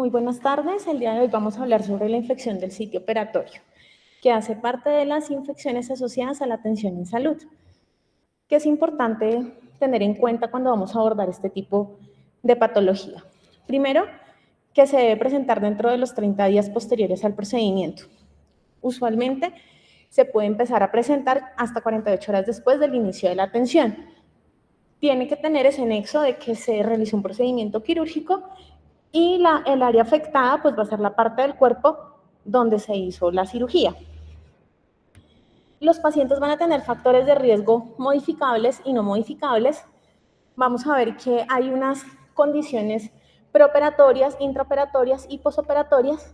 Muy buenas tardes. El día de hoy vamos a hablar sobre la infección del sitio operatorio, que hace parte de las infecciones asociadas a la atención en salud, que es importante tener en cuenta cuando vamos a abordar este tipo de patología. Primero, que se debe presentar dentro de los 30 días posteriores al procedimiento. Usualmente se puede empezar a presentar hasta 48 horas después del inicio de la atención. Tiene que tener ese nexo de que se realizó un procedimiento quirúrgico y el área afectada pues va a ser la parte del cuerpo donde se hizo la cirugía. Los pacientes van a tener factores de riesgo modificables y no modificables. Vamos a ver que hay unas condiciones preoperatorias, intraoperatorias y posoperatorias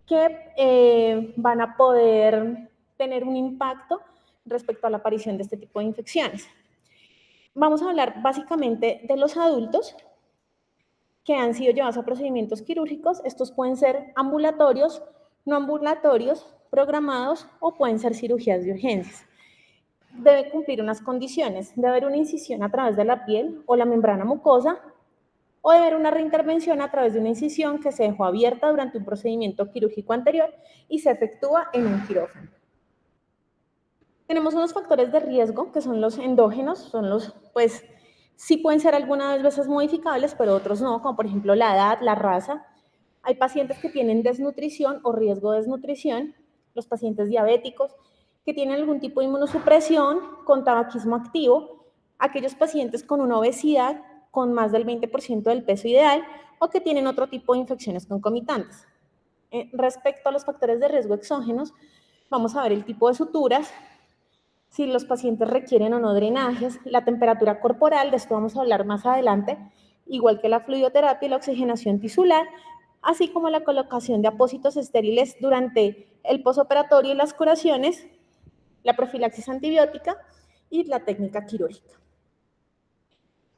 que van a poder tener un impacto respecto a la aparición de este tipo de infecciones. Vamos a hablar básicamente de los adultos que han sido llevados a procedimientos quirúrgicos. Estos pueden ser ambulatorios, no ambulatorios, programados o pueden ser cirugías de urgencias. Debe cumplir unas condiciones. Debe haber una incisión a través de la piel o la membrana mucosa o debe haber una reintervención a través de una incisión que se dejó abierta durante un procedimiento quirúrgico anterior y se efectúa en un quirófano. Tenemos unos factores de riesgo que son los endógenos, son los, pues, sí pueden ser algunas veces modificables, pero otros no, como por ejemplo la edad, la raza. Hay pacientes que tienen desnutrición o riesgo de desnutrición, los pacientes diabéticos, que tienen algún tipo de inmunosupresión con tabaquismo activo, aquellos pacientes con una obesidad con más del 20% del peso ideal o que tienen otro tipo de infecciones concomitantes. Respecto a los factores de riesgo exógenos, vamos a ver el tipo de suturas, si los pacientes requieren o no drenajes, la temperatura corporal, de esto vamos a hablar más adelante, igual que la fluidoterapia y la oxigenación tisular, así como la colocación de apósitos estériles durante el posoperatorio y las curaciones, la profilaxis antibiótica y la técnica quirúrgica.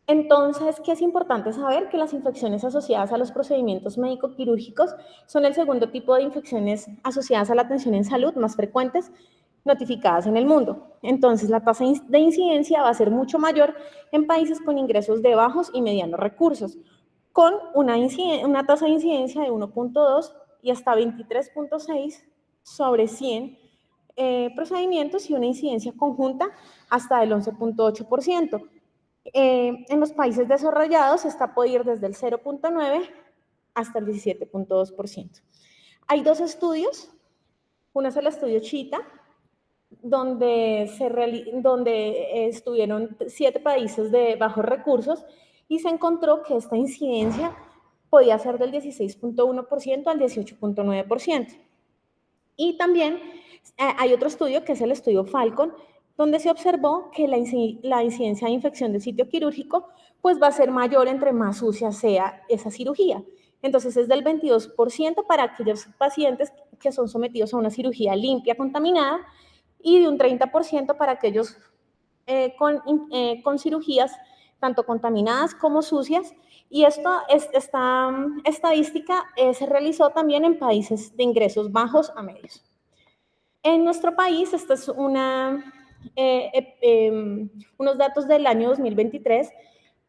Entonces, ¿qué es importante saber? Que las infecciones asociadas a los procedimientos médico-quirúrgicos son el segundo tipo de infecciones asociadas a la atención en salud más frecuentes notificadas en el mundo. Entonces, la tasa de incidencia va a ser mucho mayor en países con ingresos de bajos y medianos recursos, con una tasa de incidencia de 1.2 y hasta 23.6 sobre 100 procedimientos y una incidencia conjunta hasta del 11.8%. En los países desarrollados esta puede ir desde el 0.9 hasta el 17.2%. Hay dos estudios, uno es el estudio CHITA, donde estuvieron 7 países de bajos recursos y se encontró que esta incidencia podía ser del 16.1% al 18.9%. Y también hay otro estudio que es el estudio Falcon, donde se observó que la incidencia de infección del sitio quirúrgico pues va a ser mayor entre más sucia sea esa cirugía. Entonces es del 22% para aquellos pacientes que son sometidos a una cirugía limpia, contaminada, y de un 30% para aquellos con cirugías tanto contaminadas como sucias. Y esta estadística se realizó también en países de ingresos bajos a medios. En nuestro país, esta es unos datos del año 2023.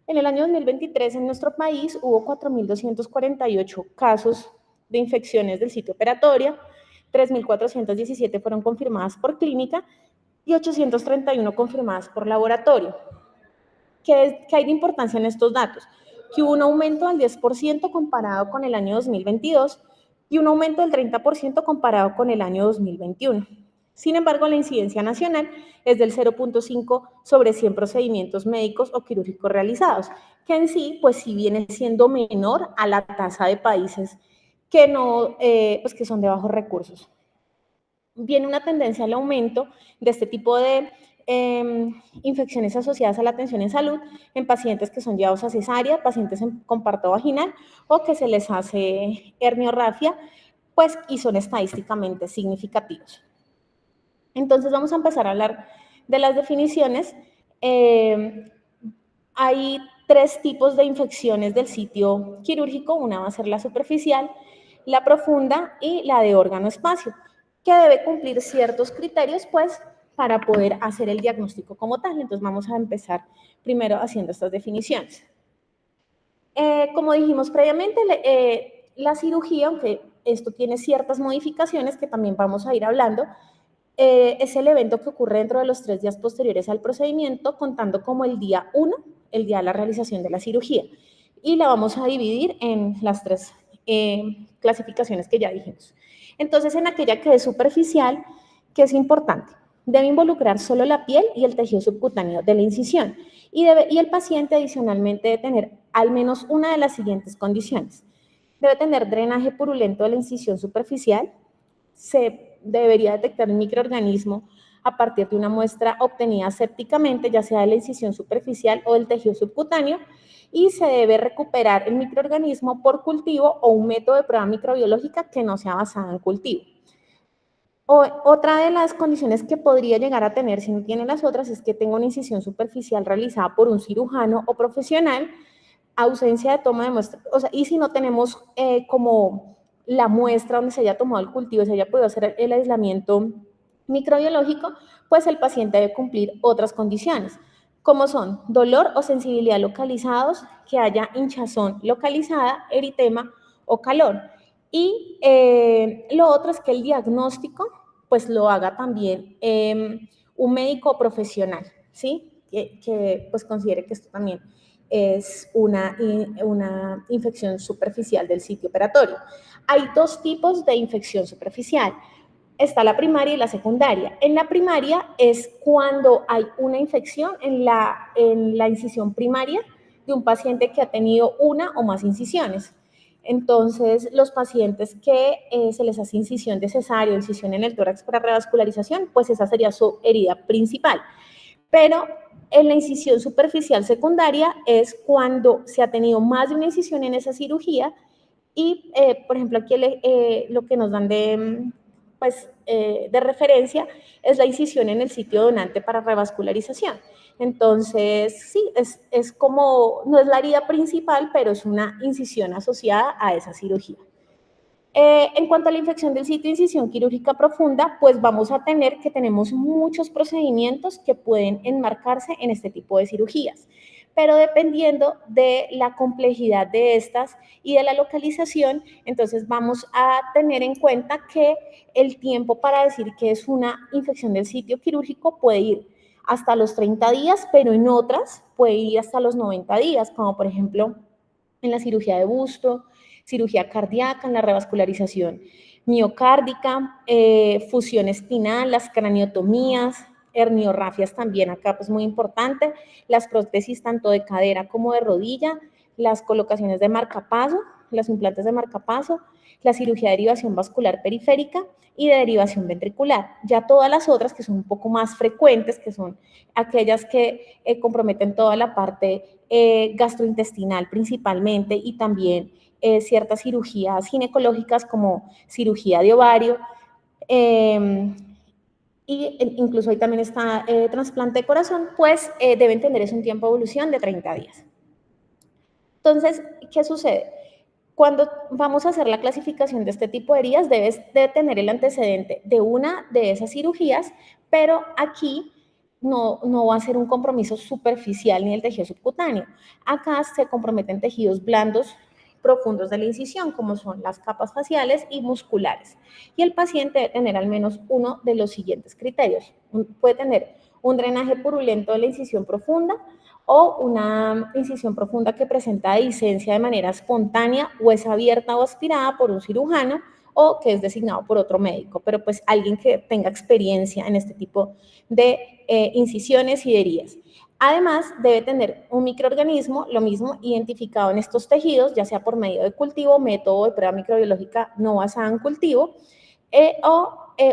En el año 2023 en nuestro país hubo 4.248 casos de infecciones del sitio operatorio, 3.417 fueron confirmadas por clínica y 831 confirmadas por laboratorio. ¿Qué hay de importancia en estos datos? Que hubo un aumento del 10% comparado con el año 2022 y un aumento del 30% comparado con el año 2021. Sin embargo, la incidencia nacional es del 0.5 sobre 100 procedimientos médicos o quirúrgicos realizados, que en sí, pues sí viene siendo menor a la tasa de países que, no, pues que son de bajos recursos. Viene una tendencia al aumento de este tipo de infecciones asociadas a la atención en salud en pacientes que son llevados a cesárea, pacientes con parto vaginal o que se les hace herniorrafia, pues y son estadísticamente significativos. Entonces vamos a empezar a hablar de las definiciones. Hay 3 tipos de infecciones del sitio quirúrgico, una va a ser la superficial, la profunda y la de órgano-espacio, que debe cumplir ciertos criterios, pues, para poder hacer el diagnóstico como tal. Entonces vamos a empezar primero haciendo estas definiciones. Como dijimos previamente, la cirugía, aunque esto tiene ciertas modificaciones que también vamos a ir hablando, es el evento que ocurre dentro de los 3 días posteriores al procedimiento, contando como el día 1, el día de la realización de la cirugía. Y la vamos a dividir en las 3 clasificaciones que ya dijimos. Entonces, en aquella que es superficial, ¿qué es importante? Debe involucrar solo la piel y el tejido subcutáneo de la incisión y el paciente adicionalmente debe tener al menos una de las siguientes condiciones. Debe tener drenaje purulento de la incisión superficial, se debería detectar un microorganismo a partir de una muestra obtenida sépticamente, ya sea de la incisión superficial o del tejido subcutáneo, y se debe recuperar el microorganismo por cultivo o un método de prueba microbiológica que no sea basado en cultivo. Otra de las condiciones que podría llegar a tener, si no tiene las otras, es que tenga una incisión superficial realizada por un cirujano o profesional, ausencia de toma de muestra, o sea, y si no tenemos como la muestra donde se haya tomado el cultivo, se haya podido hacer el aislamiento microbiológico, pues el paciente debe cumplir otras condiciones, como son dolor o sensibilidad localizados, que haya hinchazón localizada, eritema o calor. Y lo otro es que el diagnóstico pues lo haga también un médico profesional, ¿sí? Que pues considere que esto también es una infección superficial del sitio operatorio. Hay 2 tipos de infección superficial. Está la primaria y la secundaria. En la primaria es cuando hay una infección en la incisión primaria de un paciente que ha tenido una o más incisiones. Entonces, los pacientes que se les hace incisión de cesárea o incisión en el tórax para revascularización, pues esa sería su herida principal. Pero en la incisión superficial secundaria es cuando se ha tenido más de una incisión en esa cirugía y, por ejemplo, aquí lo que nos dan de referencia es la incisión en el sitio donante para revascularización. Entonces, sí, es como, no es la herida principal, pero es una incisión asociada a esa cirugía. En cuanto a la infección del sitio de incisión quirúrgica profunda, pues vamos a tener que tenemos muchos procedimientos que pueden enmarcarse en este tipo de cirugías, pero dependiendo de la complejidad de estas y de la localización, entonces vamos a tener en cuenta que el tiempo para decir que es una infección del sitio quirúrgico puede ir hasta los 30 días, pero en otras puede ir hasta los 90 días, como por ejemplo en la cirugía de busto, cirugía cardíaca, en la revascularización miocárdica, fusión espinal, las craniotomías, herniorrafias también acá pues muy importante, las prótesis tanto de cadera como de rodilla, las colocaciones de marcapaso, los implantes de marcapaso, la cirugía de derivación vascular periférica y de derivación ventricular. Ya todas las otras que son un poco más frecuentes, que son aquellas que comprometen toda la parte gastrointestinal principalmente y también ciertas cirugías ginecológicas como cirugía de ovario, y incluso ahí también está trasplante de corazón, pues deben tener es un tiempo de evolución de 30 días. Entonces, ¿qué sucede? Cuando vamos a hacer la clasificación de este tipo de heridas, debes de tener el antecedente de una de esas cirugías, pero aquí no va a ser un compromiso superficial ni el tejido subcutáneo. Acá se comprometen tejidos blandos profundos de la incisión, como son las capas faciales y musculares. Y el paciente debe tener al menos uno de los siguientes criterios. Puede tener un drenaje purulento de la incisión profunda, o una incisión profunda que presenta dehiscencia de manera espontánea o es abierta o aspirada por un cirujano o que es designado por otro médico, pero pues alguien que tenga experiencia en este tipo de incisiones y heridas. Además, debe tener un microorganismo, lo mismo, identificado en estos tejidos, ya sea por medio de cultivo, método de prueba microbiológica no basada en cultivo,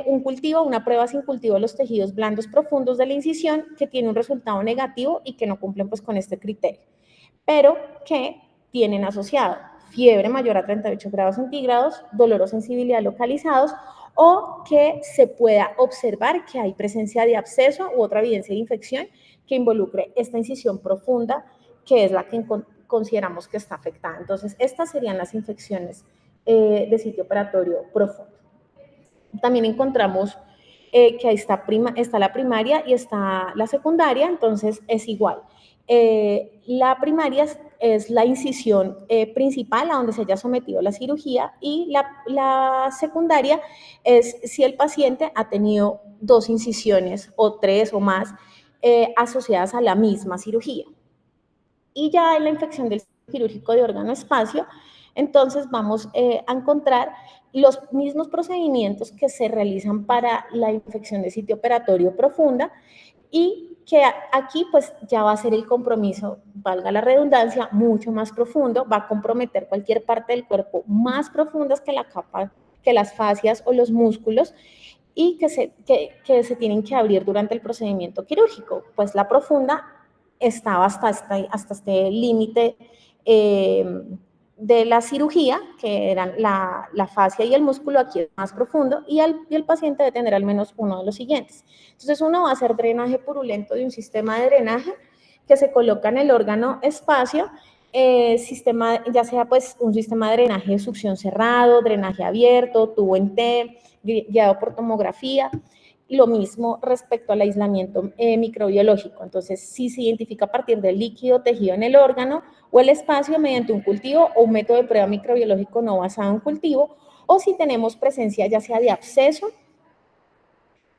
un cultivo, una prueba sin cultivo de los tejidos blandos profundos de la incisión que tiene un resultado negativo y que no cumplen pues con este criterio, pero que tienen asociado fiebre mayor a 38 grados centígrados, dolor o sensibilidad localizados, o que se pueda observar que hay presencia de absceso u otra evidencia de infección que involucre esta incisión profunda, que es la que consideramos que está afectada. Entonces, estas serían las infecciones de sitio operatorio profundo. También encontramos que ahí está la primaria y está la secundaria, entonces es igual. La primaria es la incisión principal a donde se haya sometido la cirugía, y la secundaria es si el paciente ha tenido 2 incisiones o 3 o más asociadas a la misma cirugía. Y ya en la infección del quirúrgico de órgano-espacio, entonces vamos a encontrar los mismos procedimientos que se realizan para la infección de sitio operatorio profunda, y que aquí pues ya va a ser el compromiso, valga la redundancia, mucho más profundo, va a comprometer cualquier parte del cuerpo más profundas que la capa, que las fascias o los músculos, y que se tienen que abrir durante el procedimiento quirúrgico. Pues la profunda estaba hasta este límite de la cirugía, que eran la fascia y el músculo, aquí es más profundo, y el paciente debe tener al menos uno de los siguientes. Entonces uno va a hacer drenaje purulento de un sistema de drenaje que se coloca en el órgano espacio, sistema, ya sea pues un sistema de drenaje de succión cerrado, drenaje abierto, tubo en T, guiado por tomografía. Lo mismo respecto al aislamiento microbiológico. Entonces, si se identifica a partir del líquido tejido en el órgano o el espacio mediante un cultivo o un método de prueba microbiológico no basado en cultivo, o si tenemos presencia ya sea de absceso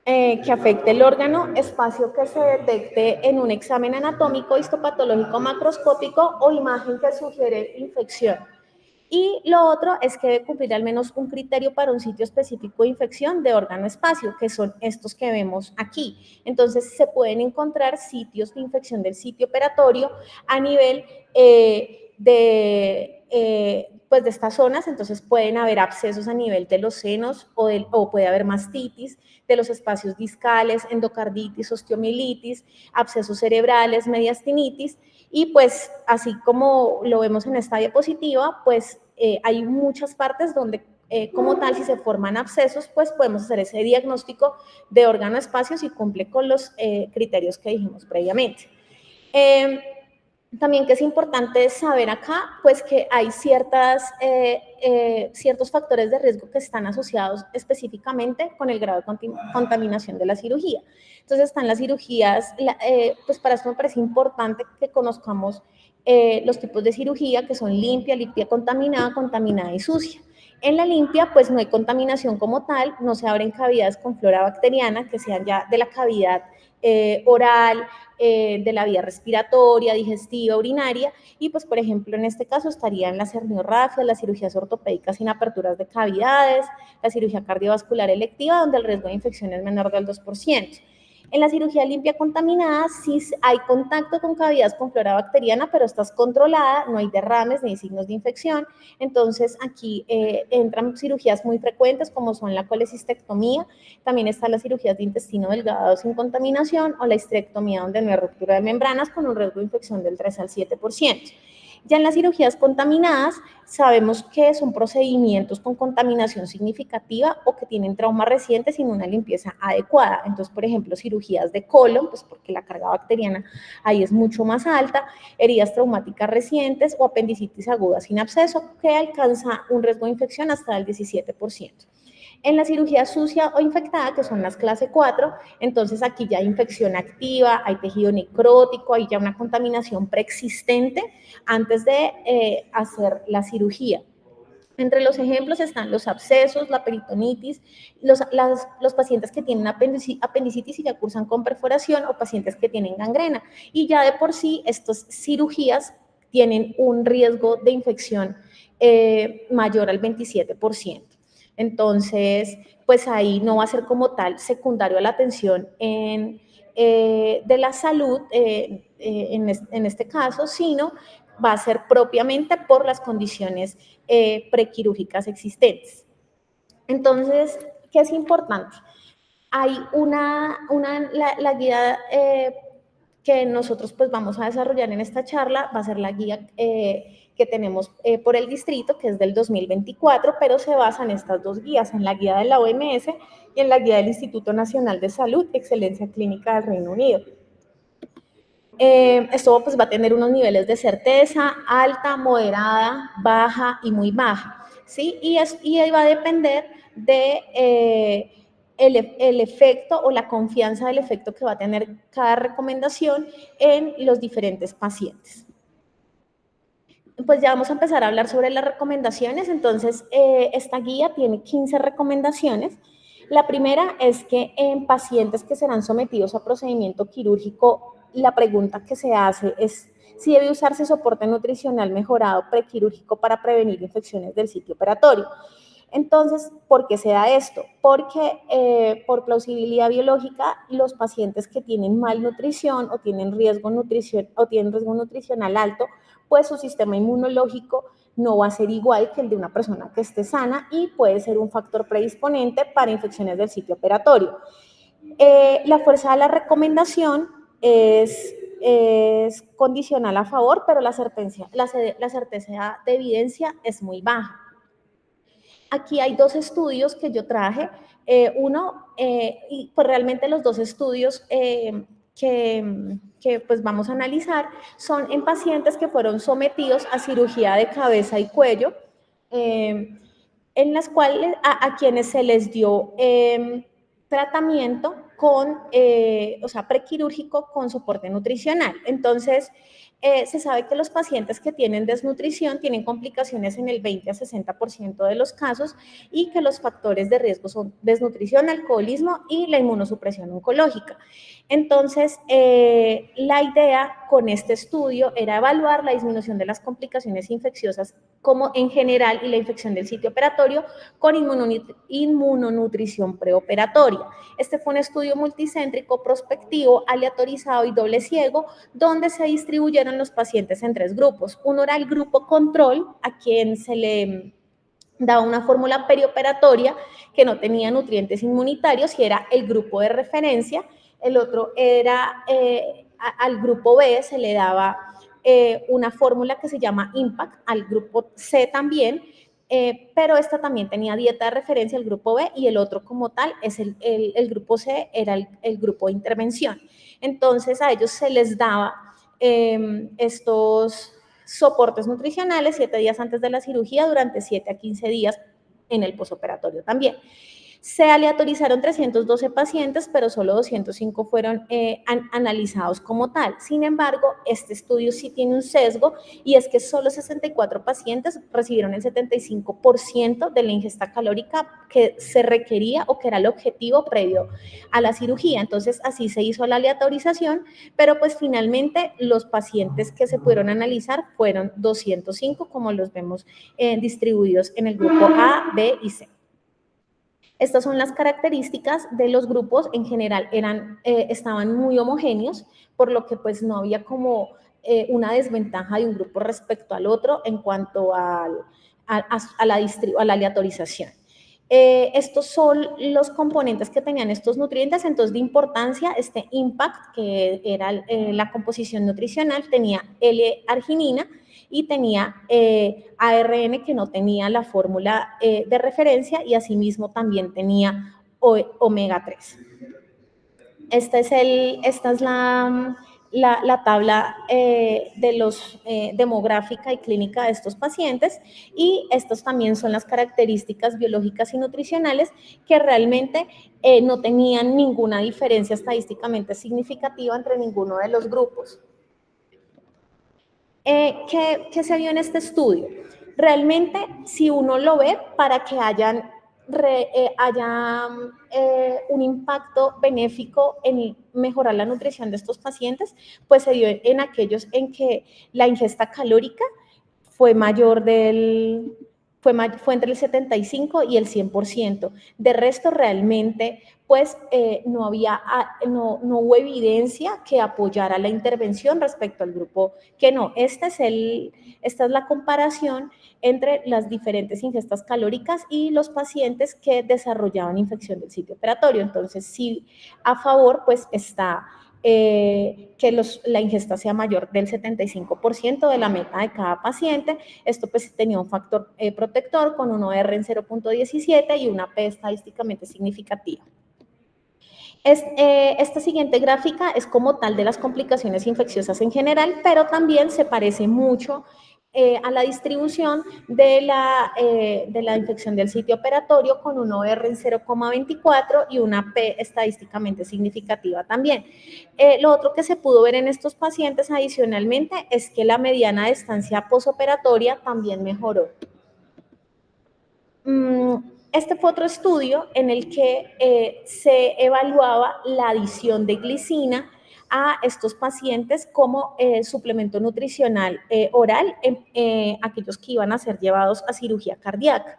que afecte el órgano, espacio que se detecte en un examen anatómico, histopatológico macroscópico o imagen que sugiere infección. Y lo otro es que debe cumplir al menos un criterio para un sitio específico de infección de órgano-espacio, que son estos que vemos aquí. Entonces, se pueden encontrar sitios de infección del sitio operatorio a nivel pues de estas zonas. Entonces, pueden haber abscesos a nivel de los senos o puede haber mastitis de los espacios discales, endocarditis, osteomielitis, abscesos cerebrales, mediastinitis. Y pues así como lo vemos en esta diapositiva, pues hay muchas partes donde como tal, si se forman abscesos, pues podemos hacer ese diagnóstico de órgano-espacio si cumple con los criterios que dijimos previamente. También que es importante saber acá, pues que hay ciertos factores de riesgo que están asociados específicamente con el grado de contaminación de la cirugía. Entonces están las cirugías, pues para esto me parece importante que conozcamos los tipos de cirugía, que son limpia, limpia contaminada, contaminada y sucia. En la limpia, pues no hay contaminación como tal, no se abren cavidades con flora bacteriana que sean ya de la cavidad oral, de la vía respiratoria, digestiva, urinaria, y pues por ejemplo en este caso estarían las herniorragias, las cirugías ortopédicas sin aperturas de cavidades, la cirugía cardiovascular electiva donde el riesgo de infección es menor del 2%. En la cirugía limpia contaminada sí hay contacto con cavidades con flora bacteriana, pero esta es controlada, no hay derrames ni signos de infección. Entonces aquí entran cirugías muy frecuentes como son la colecistectomía, también están las cirugías de intestino delgado sin contaminación o la histerectomía donde no hay ruptura de membranas con un riesgo de infección del 3 al 7%. Ya en las cirugías contaminadas, sabemos que son procedimientos con contaminación significativa o que tienen trauma reciente sin una limpieza adecuada. Entonces, por ejemplo, cirugías de colon, pues porque la carga bacteriana ahí es mucho más alta, heridas traumáticas recientes o apendicitis aguda sin absceso, que alcanza un riesgo de infección hasta el 17%. En la cirugía sucia o infectada, que son las clase 4, entonces aquí ya hay infección activa, hay tejido necrótico, hay ya una contaminación preexistente antes de hacer la cirugía. Entre los ejemplos están los abscesos, la peritonitis, los pacientes que tienen apendicitis y ya cursan con perforación o pacientes que tienen gangrena. Y ya de por sí estas cirugías tienen un riesgo de infección mayor al 27%. Entonces, pues ahí no va a ser como tal secundario a la atención de la salud en este caso, sino va a ser propiamente por las condiciones prequirúrgicas existentes. Entonces, ¿qué es importante? Hay la guía que nosotros pues vamos a desarrollar en esta charla, va a ser la guía que tenemos por el distrito, que es del 2024, pero se basa en estas dos guías, en la guía de la OMS y en la guía del Instituto Nacional de Salud, Excelencia Clínica del Reino Unido. Esto pues va a tener unos niveles de certeza, alta, moderada, baja y muy baja, ¿sí? Y va a depender el efecto o la confianza del efecto que va a tener cada recomendación en los diferentes pacientes. Pues ya vamos a empezar a hablar sobre las recomendaciones. Entonces, esta guía tiene 15 recomendaciones. La primera es que en pacientes que serán sometidos a procedimiento quirúrgico, la pregunta que se hace es si debe usarse soporte nutricional mejorado prequirúrgico para prevenir infecciones del sitio operatorio. Entonces, ¿por qué se da esto? Porque por plausibilidad biológica, los pacientes que tienen malnutrición o tienen riesgo nutricional alto, pues su sistema inmunológico no va a ser igual que el de una persona que esté sana y puede ser un factor predisponente para infecciones del sitio operatorio. La fuerza de la recomendación es condicional a favor, pero la certeza de evidencia es muy baja. Aquí hay dos estudios que yo traje. Y pues realmente los dos estudios que pues vamos a analizar son en pacientes que fueron sometidos a cirugía de cabeza y cuello, en las cuales a quienes se les dio tratamiento con, o sea, prequirúrgico con soporte nutricional. Entonces, se sabe que los pacientes que tienen desnutrición tienen complicaciones en el 20 a 60% de los casos y que los factores de riesgo son desnutrición, alcoholismo y la inmunosupresión oncológica. Entonces, la idea con este estudio era evaluar la disminución de las complicaciones infecciosas como en general y la infección del sitio operatorio con inmunonutrición preoperatoria. Este fue un estudio multicéntrico, prospectivo, aleatorizado y doble ciego, donde se distribuyeron los pacientes en tres grupos. Uno era el grupo control, a quien se le daba una fórmula perioperatoria que no tenía nutrientes inmunitarios y era el grupo de referencia. El otro era, al grupo B se le daba una fórmula que se llama IMPACT, al grupo C también, pero esta también tenía dieta de referencia, el grupo B, y el otro como tal, es el grupo C, era el grupo de intervención. Entonces a ellos se les daba estos soportes nutricionales 7 días antes de la cirugía, durante 7 a 15 días en el posoperatorio también. Se aleatorizaron 312 pacientes, pero solo 205 fueron analizados como tal. Sin embargo, este estudio sí tiene un sesgo y es que solo 64 pacientes recibieron el 75% de la ingesta calórica que se requería o que era el objetivo previo a la cirugía. Entonces, así se hizo la aleatorización, pero pues finalmente los pacientes que se pudieron analizar fueron 205, como los vemos distribuidos en el grupo A, B y C. Estas son las características de los grupos. En general estaban muy homogéneos, por lo que pues no había como una desventaja de un grupo respecto al otro en cuanto a la aleatorización. Estos son los componentes que tenían estos nutrientes. Entonces, de importancia, este IMPACT, que era la composición nutricional, tenía L-arginina y tenía ARN, que no tenía la fórmula de referencia, y asimismo también tenía omega 3. Esta es la tabla demográfica y clínica de estos pacientes, y estas también son las características biológicas y nutricionales que realmente no tenían ninguna diferencia estadísticamente significativa entre ninguno de los grupos. ¿Qué se vio en este estudio? Realmente, si uno lo ve, para que haya un impacto benéfico en mejorar la nutrición de estos pacientes, pues se dio en aquellos en que la ingesta calórica fue mayor fue entre el 75 y el 100%. De resto, realmente, pues no hubo evidencia que apoyara la intervención respecto al grupo que no. Esta es la comparación entre las diferentes ingestas calóricas y los pacientes que desarrollaban infección del sitio operatorio. Entonces, sí, a favor, pues está que la ingesta sea mayor del 75% de la meta de cada paciente. Esto pues tenía un factor protector con un OR en 0.17 y una P estadísticamente significativa. Esta siguiente gráfica es como tal de las complicaciones infecciosas en general, pero también se parece mucho a la distribución de la infección del sitio operatorio con un OR en 0,24 y una P estadísticamente significativa también. Lo otro que se pudo ver en estos pacientes adicionalmente es que la mediana de estancia posoperatoria también mejoró. Este fue otro estudio en el que se evaluaba la adición de glicina a estos pacientes como suplemento nutricional oral en aquellos que iban a ser llevados a cirugía cardíaca.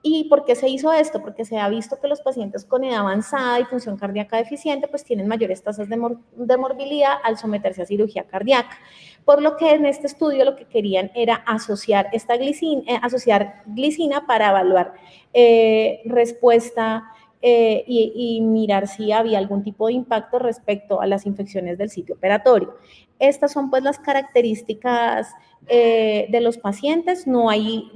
¿Y por qué se hizo esto? Porque se ha visto que los pacientes con edad avanzada y función cardíaca deficiente pues tienen mayores tasas de morbilidad al someterse a cirugía cardíaca. Por lo que en este estudio lo que querían era asociar glicina para evaluar respuesta y mirar si había algún tipo de impacto respecto a las infecciones del sitio operatorio. Estas son pues las características de los pacientes. No hay,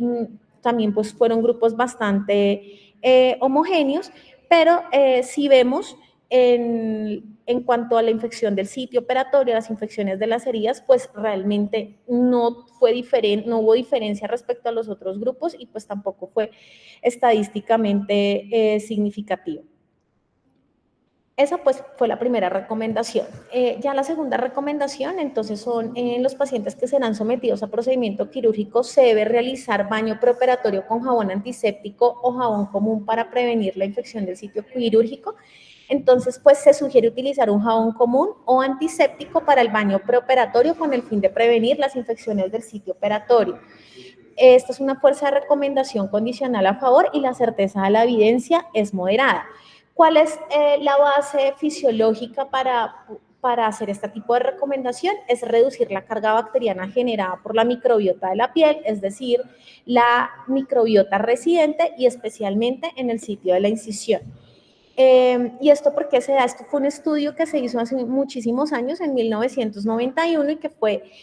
también pues fueron grupos bastante homogéneos, pero si vemos en cuanto a la infección del sitio operatorio, las infecciones de las heridas, pues realmente no hubo diferencia respecto a los otros grupos y pues tampoco fue estadísticamente significativo. Esa pues fue la primera recomendación. Ya la segunda recomendación, entonces, son en los pacientes que serán sometidos a procedimiento quirúrgico, se debe realizar baño preoperatorio con jabón antiséptico o jabón común para prevenir la infección del sitio quirúrgico. Entonces, pues se sugiere utilizar un jabón común o antiséptico para el baño preoperatorio con el fin de prevenir las infecciones del sitio operatorio. Esta es una fuerza de recomendación condicional a favor y la certeza de la evidencia es moderada. ¿Cuál es la base fisiológica para hacer este tipo de recomendación? Es reducir la carga bacteriana generada por la microbiota de la piel, es decir, la microbiota residente y especialmente en el sitio de la incisión. ¿Y esto por qué se da? Esto fue un estudio que se hizo hace muchísimos años, en 1991, y que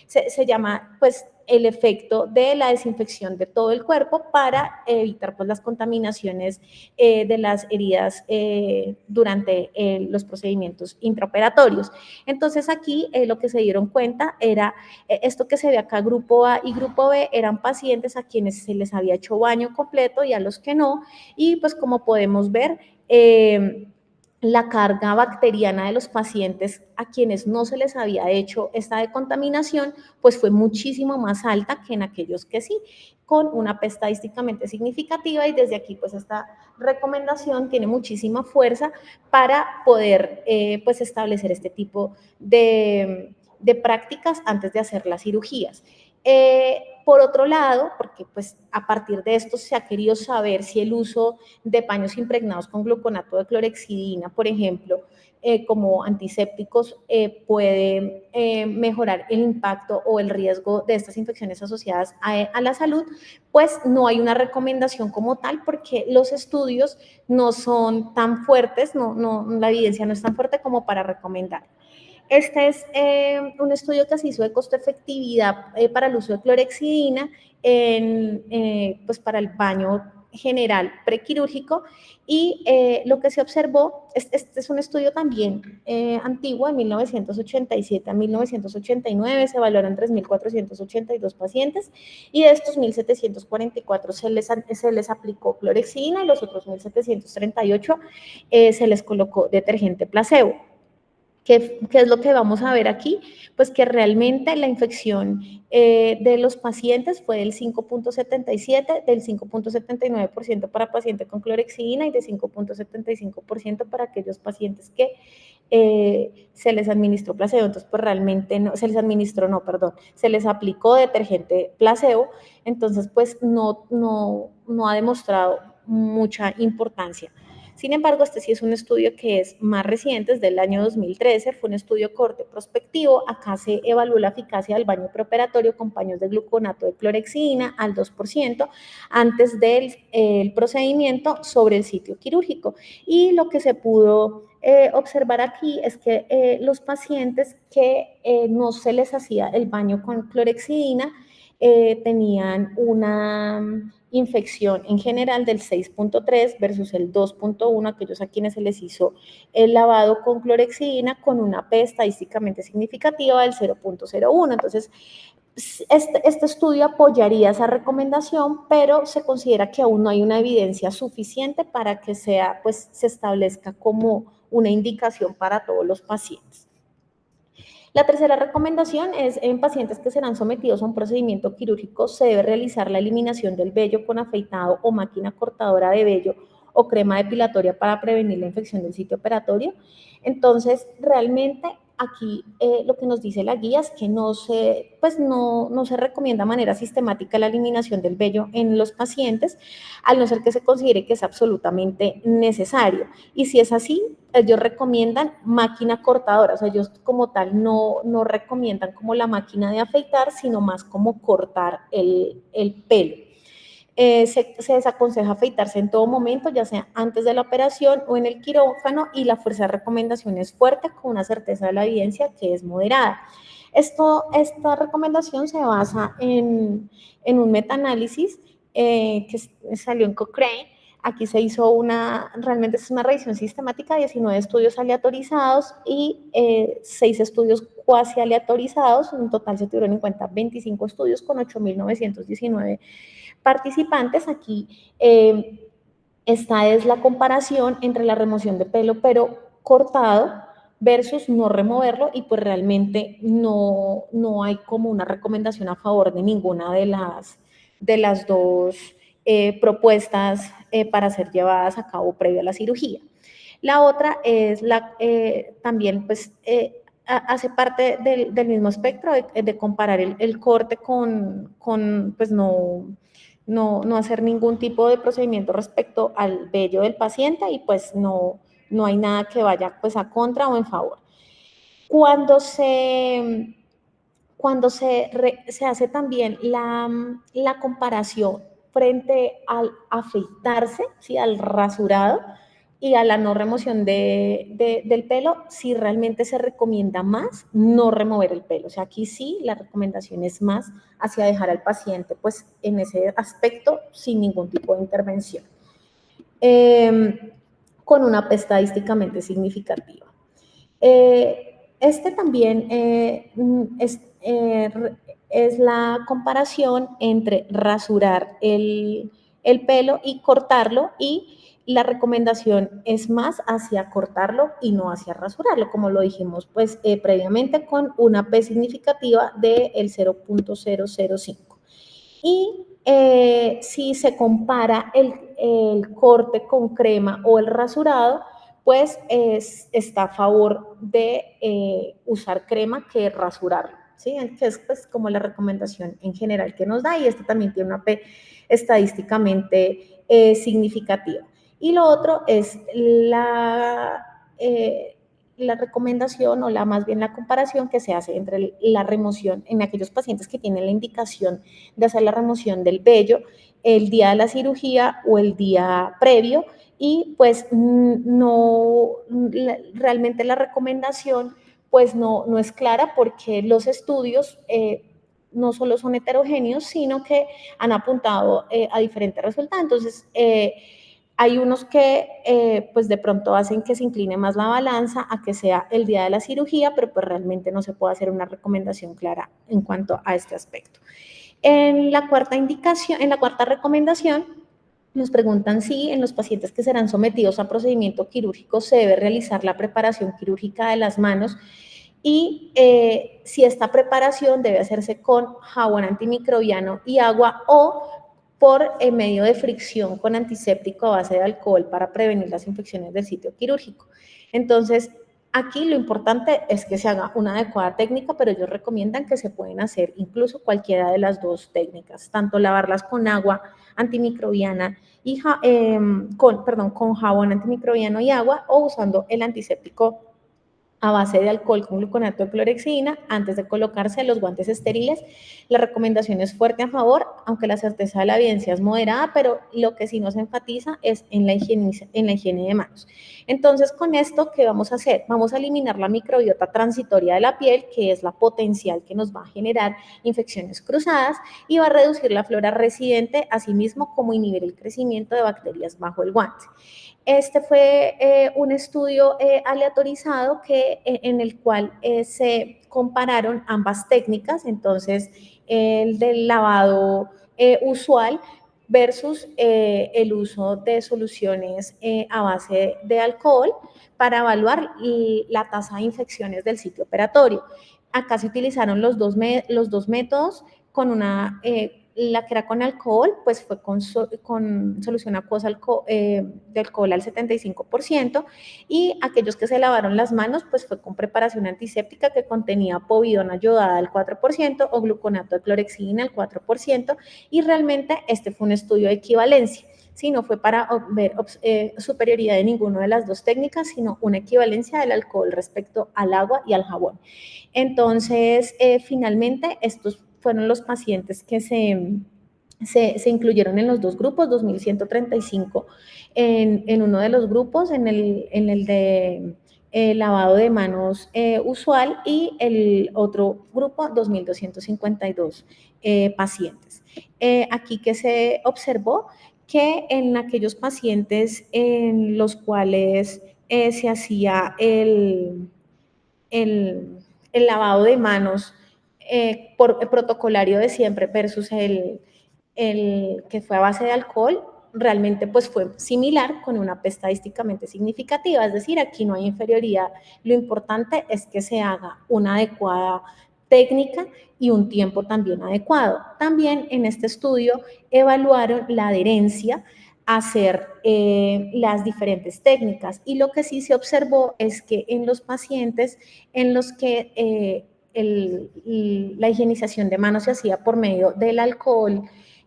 se llama pues el efecto de la desinfección de todo el cuerpo para evitar pues las contaminaciones de las heridas durante los procedimientos intraoperatorios. Entonces aquí lo que se dieron cuenta era esto que se ve acá, grupo A y grupo B, eran pacientes a quienes se les había hecho baño completo y a los que no, y pues como podemos ver, la carga bacteriana de los pacientes a quienes no se les había hecho esta decontaminación, pues fue muchísimo más alta que en aquellos que sí, con una P estadísticamente significativa, y desde aquí pues esta recomendación tiene muchísima fuerza para poder pues establecer este tipo de prácticas antes de hacer las cirugías. Por otro lado, porque pues a partir de esto se ha querido saber si el uso de paños impregnados con gluconato de clorexidina, por ejemplo, como antisépticos, puede mejorar el impacto o el riesgo de estas infecciones asociadas a la salud, pues no hay una recomendación como tal porque los estudios no son tan fuertes, la evidencia no es tan fuerte como para recomendar. Este es un estudio que se hizo de costo-efectividad para el uso de clorexidina pues para el baño general prequirúrgico, y lo que se observó, este es un estudio también antiguo, de 1987 a 1989, se evaluaron 3.482 pacientes y de estos 1.744 se les aplicó clorexidina y los otros 1.738 se les colocó detergente placebo. ¿Qué es lo que vamos a ver aquí? Pues que realmente la infección de los pacientes fue del 5,77, del 5,79% para pacientes con clorexidina y de 5,75% para aquellos pacientes que se les administró placebo. Entonces, pues realmente no, se les aplicó detergente placebo, entonces pues no ha demostrado mucha importancia. Sin embargo, este sí es un estudio que es más reciente, es del año 2013, fue un estudio corte prospectivo. Acá se evaluó la eficacia del baño preoperatorio con paños de gluconato de clorexidina al 2% antes del procedimiento sobre el sitio quirúrgico. Y lo que se pudo observar aquí es que los pacientes que no se les hacía el baño con clorexidina tenían una infección en general del 6,3 versus el 2,1, aquellos a quienes se les hizo el lavado con clorexidina con una P estadísticamente significativa del 0,01. Entonces, Este estudio apoyaría esa recomendación, pero se considera que aún no hay una evidencia suficiente para que pues, se establezca como una indicación para todos los pacientes. La tercera recomendación es en pacientes que serán sometidos a un procedimiento quirúrgico, se debe realizar la eliminación del vello con afeitado o máquina cortadora de vello o crema depilatoria para prevenir la infección del sitio operatorio. Entonces, realmente aquí lo que nos dice la guía es que no se recomienda de manera sistemática la eliminación del vello en los pacientes, al no ser que se considere que es absolutamente necesario. Y si es así, ellos recomiendan máquina cortadora, o sea, ellos como tal no recomiendan como la máquina de afeitar, sino más como cortar el pelo. Se desaconseja afeitarse en todo momento, ya sea antes de la operación o en el quirófano, y la fuerza de recomendación es fuerte con una certeza de la evidencia que es moderada. Esta recomendación se basa en un metaanálisis que salió en Cochrane. Aquí se hizo realmente es una revisión sistemática de 19 estudios aleatorizados y 6 estudios cuasi aleatorizados. En total se tuvieron en cuenta 25 estudios con 8.919 participantes. Aquí esta es la comparación entre la remoción de pelo pero cortado versus no removerlo, y pues realmente no hay como una recomendación a favor de ninguna de las dos propuestas para ser llevadas a cabo previo a la cirugía. La otra es también pues hace parte del mismo espectro de comparar el corte con pues no hacer ningún tipo de procedimiento respecto al vello del paciente, y pues no hay nada que vaya pues a contra o en favor. Cuando se hace también la comparación frente al afeitarse, ¿sí? Al rasurado y a la no remoción del pelo, si realmente se recomienda más no remover el pelo. O sea, aquí sí la recomendación es más hacia dejar al paciente pues en ese aspecto sin ningún tipo de intervención. Con una P estadísticamente significativa. Este también es la comparación entre rasurar el pelo y cortarlo, y la recomendación es más hacia cortarlo y no hacia rasurarlo, como lo dijimos pues previamente, con una P significativa del 0.005. Y si se compara el corte con crema o el rasurado, pues está a favor de usar crema que rasurarlo, ¿sí? Que es pues como la recomendación en general que nos da, y esto también tiene una P estadísticamente significativa. Y lo otro es la recomendación, o más bien la comparación que se hace entre la remoción en aquellos pacientes que tienen la indicación de hacer la remoción del vello el día de la cirugía o el día previo, y pues realmente la recomendación pues no es clara, porque los estudios no solo son heterogéneos, sino que han apuntado a diferentes resultados. Entonces, hay unos que pues de pronto hacen que se incline más la balanza a que sea el día de la cirugía, pero pues realmente no se puede hacer una recomendación clara en cuanto a este aspecto. En la cuarta recomendación, nos preguntan si en los pacientes que serán sometidos a procedimiento quirúrgico se debe realizar la preparación quirúrgica de las manos, y si esta preparación debe hacerse con jabón antimicrobiano y agua, o por medio de fricción con antiséptico a base de alcohol para prevenir las infecciones del sitio quirúrgico. Entonces, aquí lo importante es que se haga una adecuada técnica, pero ellos recomiendan que se pueden hacer incluso cualquiera de las dos técnicas, tanto lavarlas con agua antimicrobiana y con jabón antimicrobiano y agua, o usando el antiséptico a base de alcohol con gluconato de clorhexidina antes de colocarse los guantes estériles. La recomendación es fuerte a favor, aunque la certeza de la evidencia es moderada, pero lo que sí nos enfatiza es en la higiene de manos. Entonces, con esto, ¿qué vamos a hacer? Vamos a eliminar la microbiota transitoria de la piel, que es la potencial que nos va a generar infecciones cruzadas, y va a reducir la flora residente, así mismo como inhibir el crecimiento de bacterias bajo el guante. Este fue un estudio aleatorizado en el cual se compararon ambas técnicas, entonces el del lavado usual versus el uso de soluciones a base de alcohol para evaluar la tasa de infecciones del sitio operatorio. Acá se utilizaron los dos métodos con la que era con alcohol, pues fue con solución acuosa de alcohol al 75%, y aquellos que se lavaron las manos, pues fue con preparación antiséptica que contenía povidona yodada al 4% o gluconato de clorexidina al 4%, y realmente este fue un estudio de equivalencia. Sí, no fue para ver superioridad de ninguna de las dos técnicas, sino una equivalencia del alcohol respecto al agua y al jabón. Entonces, finalmente, estos fueron los pacientes que se incluyeron en los dos grupos, 2.135 en uno de los grupos, en el de lavado de manos usual, y el otro grupo, 2.252 pacientes. Aquí que se observó que en aquellos pacientes en los cuales se hacía el, el lavado de manos por el protocolario de siempre versus el que fue a base de alcohol, realmente pues fue similar con una P estadísticamente significativa, es decir, aquí no hay inferioridad, lo importante es que se haga una adecuada técnica y un tiempo también adecuado. También en este estudio evaluaron la adherencia a hacer las diferentes técnicas, y lo que sí se observó es que en los pacientes en los que la higienización de manos se hacía por medio del alcohol,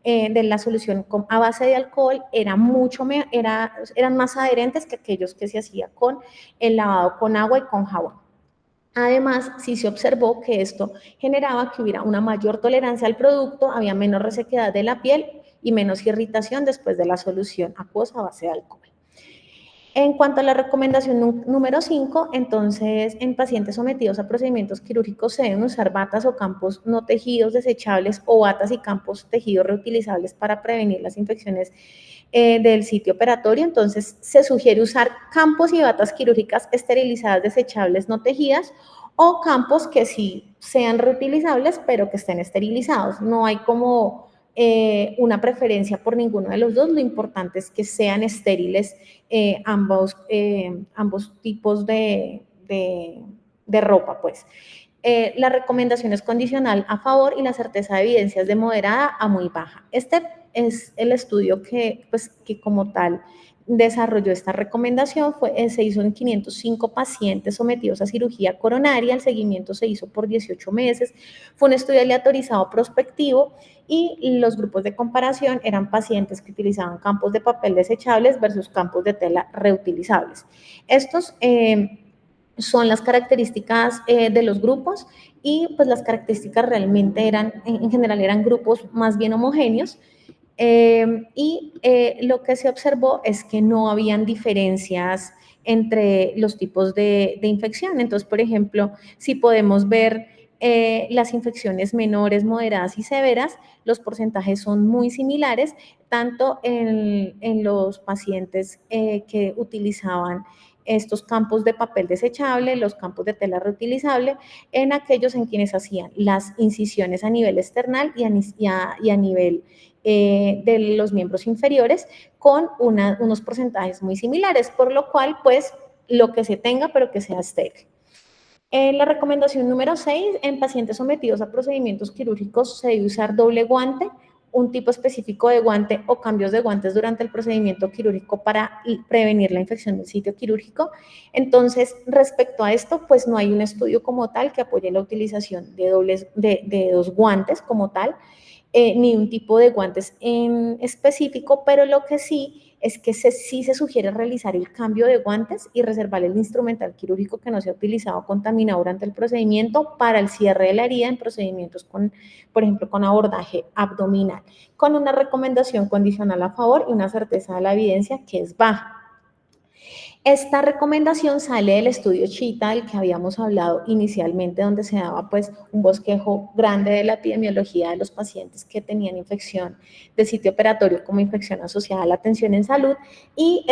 de la solución a base de alcohol, eran más adherentes que aquellos que se hacía con el lavado con agua y con jabón. Además, sí se observó que esto generaba que hubiera una mayor tolerancia al producto, había menos resequedad de la piel y menos irritación después de la solución acuosa a base de alcohol. En cuanto a la recomendación número 5, entonces en pacientes sometidos a procedimientos quirúrgicos se deben usar batas o campos no tejidos desechables o batas y campos tejidos reutilizables para prevenir las infecciones del sitio operatorio. Entonces se sugiere usar campos y batas quirúrgicas esterilizadas desechables no tejidas, o campos que sí sean reutilizables pero que estén esterilizados. No hay como una preferencia por ninguno de los dos, lo importante es que sean estériles ambos tipos de ropa, pues. La recomendación es condicional a favor y la certeza de evidencia es de moderada a muy baja. Este es el estudio que como tal desarrolló esta recomendación. Se hizo en 505 pacientes sometidos a cirugía coronaria, el seguimiento se hizo por 18 meses, fue un estudio aleatorizado prospectivo, y los grupos de comparación eran pacientes que utilizaban campos de papel desechables versus campos de tela reutilizables. Estos son las características de los grupos, y pues las características realmente en general eran grupos más bien homogéneos, lo que se observó es que no habían diferencias entre los tipos de infección. Entonces, por ejemplo, si podemos ver las infecciones menores, moderadas y severas, los porcentajes son muy similares, tanto en los pacientes que utilizaban estos campos de papel desechable, los campos de tela reutilizable, en aquellos en quienes hacían las incisiones a nivel external y a nivel de los miembros inferiores, con unos porcentajes muy similares, por lo cual, pues, lo que se tenga, pero que sea estéril. La recomendación número 6, en pacientes sometidos a procedimientos quirúrgicos se debe usar doble guante, un tipo específico de guante o cambios de guantes durante el procedimiento quirúrgico para prevenir la infección del sitio quirúrgico. Entonces, respecto a esto, pues no hay un estudio como tal que apoye la utilización de dos guantes como tal, ni un tipo de guantes en específico, pero lo que sí es que sí se sugiere realizar el cambio de guantes y reservar el instrumental quirúrgico que no se ha utilizado o contaminado durante el procedimiento para el cierre de la herida en procedimientos por ejemplo, con abordaje abdominal, con una recomendación condicional a favor y una certeza de la evidencia que es baja. Esta recomendación sale del estudio Cheetah del que habíamos hablado inicialmente, donde se daba pues un bosquejo grande de la epidemiología de los pacientes que tenían infección de sitio operatorio como infección asociada a la atención en salud, y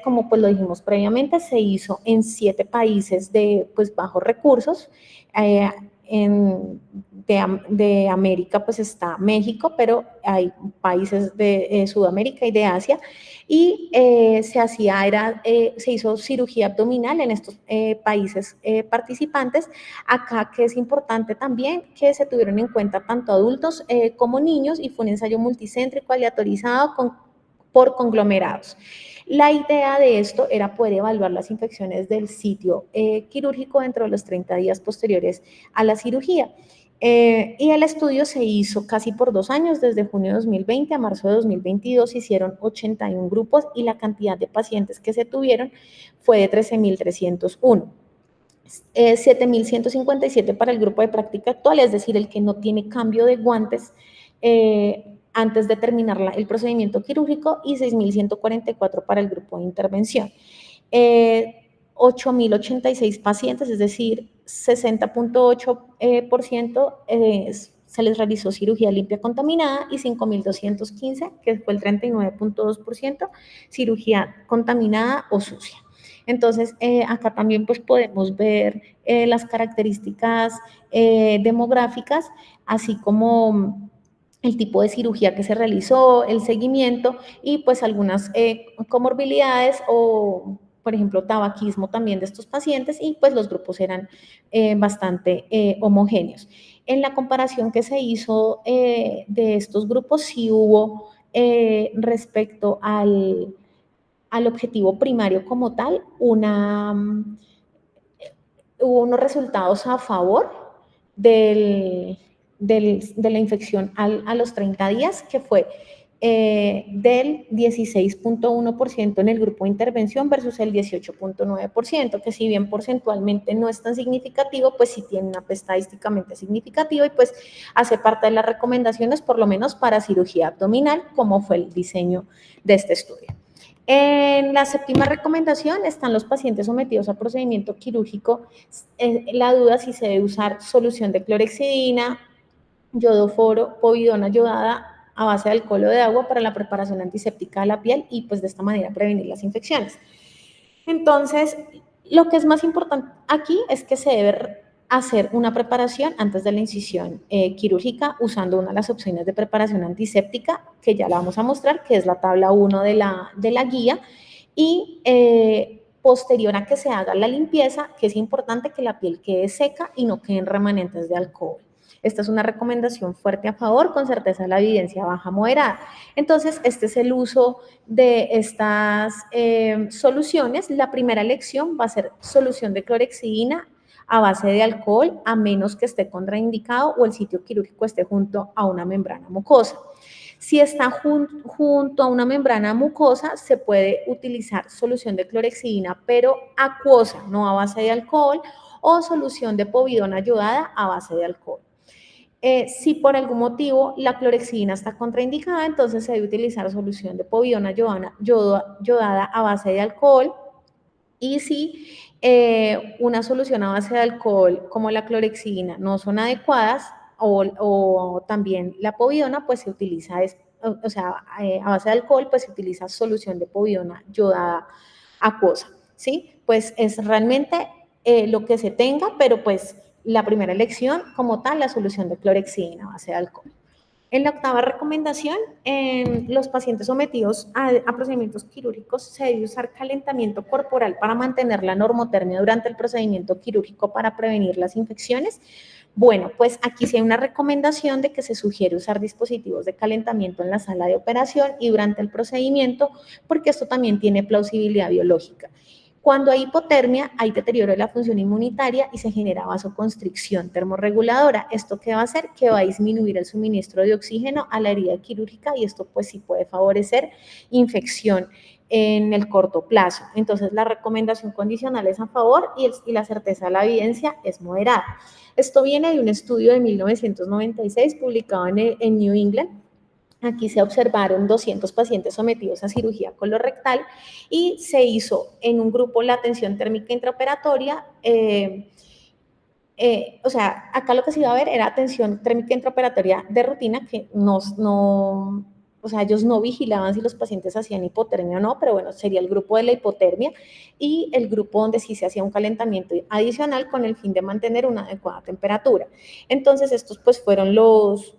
como pues lo dijimos previamente, se hizo en 7 países de pues bajos recursos. De América pues está México, pero hay países de Sudamérica y de Asia, y se hizo cirugía abdominal en estos países participantes. Acá, que es importante también, que se tuvieron en cuenta tanto adultos como niños, y fue un ensayo multicéntrico aleatorizado por conglomerados. La idea de esto era poder evaluar las infecciones del sitio quirúrgico dentro de los 30 días posteriores a la cirugía. Y el estudio se hizo casi por 2 años, desde junio de 2020 a marzo de 2022, se hicieron 81 grupos y la cantidad de pacientes que se tuvieron fue de 13.301. 7.157 para el grupo de práctica actual, es decir, el que no tiene cambio de guantes antes de terminar el procedimiento quirúrgico, y 6.144 para el grupo de intervención. 8.086 pacientes, es decir, 60.8% se les realizó cirugía limpia contaminada, y 5.215, que fue el 39.2%, cirugía contaminada o sucia. Entonces, acá también pues podemos ver las características demográficas, así como el tipo de cirugía que se realizó, el seguimiento y pues algunas comorbilidades o, por ejemplo, tabaquismo también de estos pacientes, y pues los grupos eran bastante homogéneos. En la comparación que se hizo de estos grupos, sí hubo respecto al objetivo primario como tal, hubo unos resultados a favor de la infección a los 30 días, que fue del 16.1% en el grupo de intervención versus el 18.9%, que si bien porcentualmente no es tan significativo, pues sí tiene una estadísticamente significativa, y pues hace parte de las recomendaciones, por lo menos para cirugía abdominal, como fue el diseño de este estudio. En la 7ª recomendación están los pacientes sometidos a procedimiento quirúrgico. La duda si se debe usar solución de clorexidina, yodoforo, povidona yodada a base de alcohol o de agua para la preparación antiséptica de la piel, y pues de esta manera prevenir las infecciones. Entonces, lo que es más importante aquí es que se debe hacer una preparación antes de la incisión quirúrgica usando una de las opciones de preparación antiséptica, que ya la vamos a mostrar, que es la tabla 1 de la guía, y posterior a que se haga la limpieza, que es importante que la piel quede seca y no queden remanentes de alcohol. Esta es una recomendación fuerte a favor, con certeza la evidencia baja moderada. Entonces, este es el uso de estas soluciones. La primera elección va a ser solución de clorexidina a base de alcohol, a menos que esté contraindicado o el sitio quirúrgico esté junto a una membrana mucosa. Si está junto a una membrana mucosa, se puede utilizar solución de clorexidina, pero acuosa, no a base de alcohol, o solución de povidona yodada a base de alcohol. Si por algún motivo la clorexidina está contraindicada, entonces se debe utilizar solución de povidona yodada a base de alcohol. Y si una solución a base de alcohol como la clorexidina no son adecuadas, o también la povidona, pues se utiliza, a base de alcohol, pues se utiliza solución de povidona yodada acuosa, ¿sí? Pues es realmente lo que se tenga, pero pues la primera elección como tal, la solución de clorexidina a base de alcohol. En la 8ª recomendación, en los pacientes sometidos a procedimientos quirúrgicos se debe usar calentamiento corporal para mantener la normotermia durante el procedimiento quirúrgico para prevenir las infecciones. Bueno, pues aquí sí hay una recomendación de que se sugiere usar dispositivos de calentamiento en la sala de operación y durante el procedimiento, porque esto también tiene plausibilidad biológica. Cuando hay hipotermia, hay deterioro de la función inmunitaria y se genera vasoconstricción termorreguladora. ¿Esto qué va a hacer? Que va a disminuir el suministro de oxígeno a la herida quirúrgica, y esto pues sí puede favorecer infección en el corto plazo. Entonces, la recomendación condicional es a favor, y la certeza de la evidencia es moderada. Esto viene de un estudio de 1996 publicado en New England, Aquí se observaron 200 pacientes sometidos a cirugía colorectal y se hizo en un grupo la tensión térmica intraoperatoria. O sea, acá lo que se iba a ver era tensión térmica intraoperatoria de rutina, que o sea, ellos no vigilaban si los pacientes hacían hipotermia o no, pero bueno, sería el grupo de la hipotermia y el grupo donde sí se hacía un calentamiento adicional con el fin de mantener una adecuada temperatura. Entonces, estos pues fueron los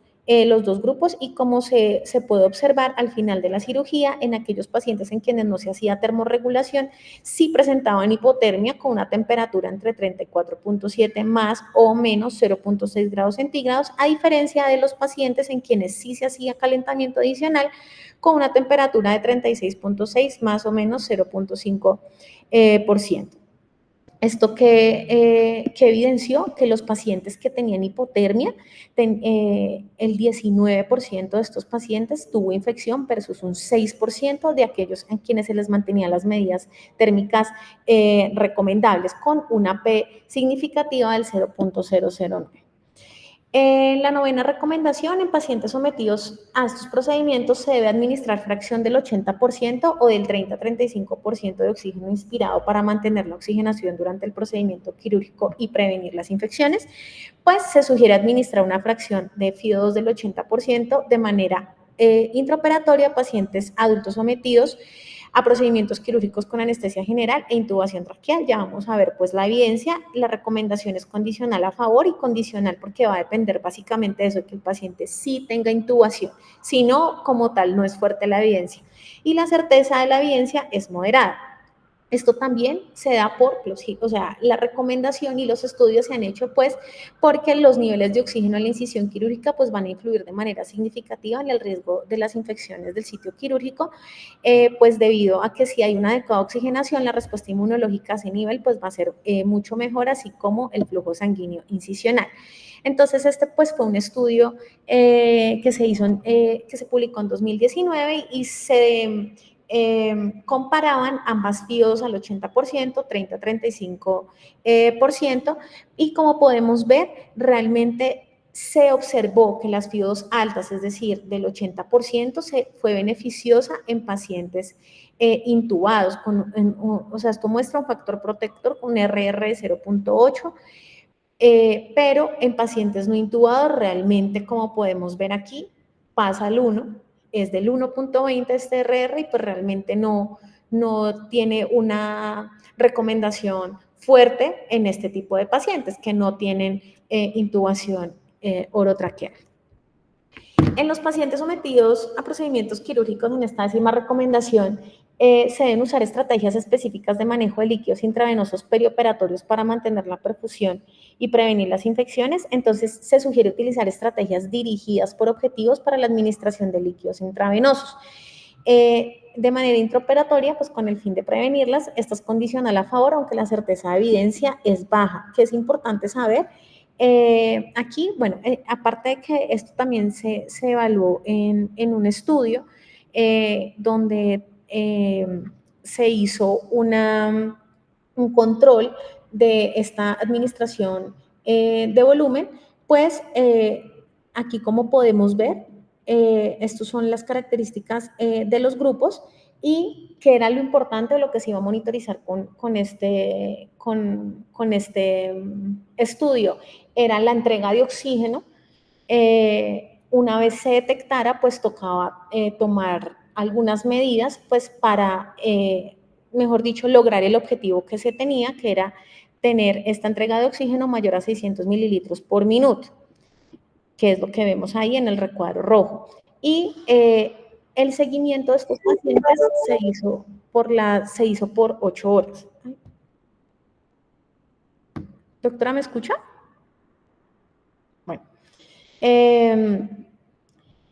dos grupos y como se puede observar al final de la cirugía, en aquellos pacientes en quienes no se hacía termorregulación, sí presentaban hipotermia con una temperatura entre 34.7 más o menos 0.6 grados centígrados, a diferencia de los pacientes en quienes sí se hacía calentamiento adicional con una temperatura de 36.6 más o menos 0.5%. Esto que evidenció que los pacientes que tenían hipotermia, el 19% de estos pacientes tuvo infección versus un 6% de aquellos en quienes se les mantenían las medidas térmicas recomendables, con una P significativa del 0.009. La novena recomendación: en pacientes sometidos a estos procedimientos se debe administrar fracción del 80% o del 30-35% de oxígeno inspirado para mantener la oxigenación durante el procedimiento quirúrgico y prevenir las infecciones. Pues se sugiere administrar una fracción de FIO2 del 80% de manera intraoperatoria a pacientes adultos sometidos a procedimientos quirúrgicos con anestesia general e intubación traqueal. Ya vamos a ver pues la evidencia. La recomendación es condicional a favor y condicional porque va a depender básicamente de eso, que el paciente sí tenga intubación. Si no, como tal, no es fuerte la evidencia. Y la certeza de la evidencia es moderada. Esto también se da o sea, la recomendación y los estudios se han hecho pues porque los niveles de oxígeno en la incisión quirúrgica pues van a influir de manera significativa en el riesgo de las infecciones del sitio quirúrgico, pues debido a que si hay una adecuada oxigenación, la respuesta inmunológica a ese nivel pues va a ser mucho mejor, así como el flujo sanguíneo incisional. Entonces, este pues fue un estudio que se publicó en 2019 y se comparaban ambas FIOs al 80%, 30-35%, y como podemos ver, realmente se observó que las FIOs altas, es decir, del 80%, fue beneficiosa en pacientes intubados. O sea, esto muestra un factor protector con un RR de 0.8, pero en pacientes no intubados realmente, como podemos ver aquí, pasa al 1, es del 1.20 este RR y pues realmente no tiene una recomendación fuerte en este tipo de pacientes que no tienen intubación orotraqueal. En los pacientes sometidos a procedimientos quirúrgicos, en esta décima recomendación, se deben usar estrategias específicas de manejo de líquidos intravenosos perioperatorios para mantener la perfusión y prevenir las infecciones. Entonces, se sugiere utilizar estrategias dirigidas por objetivos para la administración de líquidos intravenosos. De manera intraoperatoria, pues con el fin de prevenirlas, esta es condicional a favor, aunque la certeza de evidencia es baja. Que es importante saber aquí, bueno, aparte de que esto también se evaluó en un estudio donde se hizo un control de esta administración de volumen, pues aquí como podemos ver, estas son las características de los grupos y qué era lo importante, lo que se iba a monitorizar con este estudio, era la entrega de oxígeno. Una vez se detectara, pues tocaba tomar algunas medidas pues para, mejor dicho, lograr el objetivo que se tenía, que era tener esta entrega de oxígeno mayor a 600 mililitros por minuto, que es lo que vemos ahí en el recuadro rojo. Y el seguimiento de estos pacientes se hizo por 8 horas. Doctora, ¿me escucha? Bueno.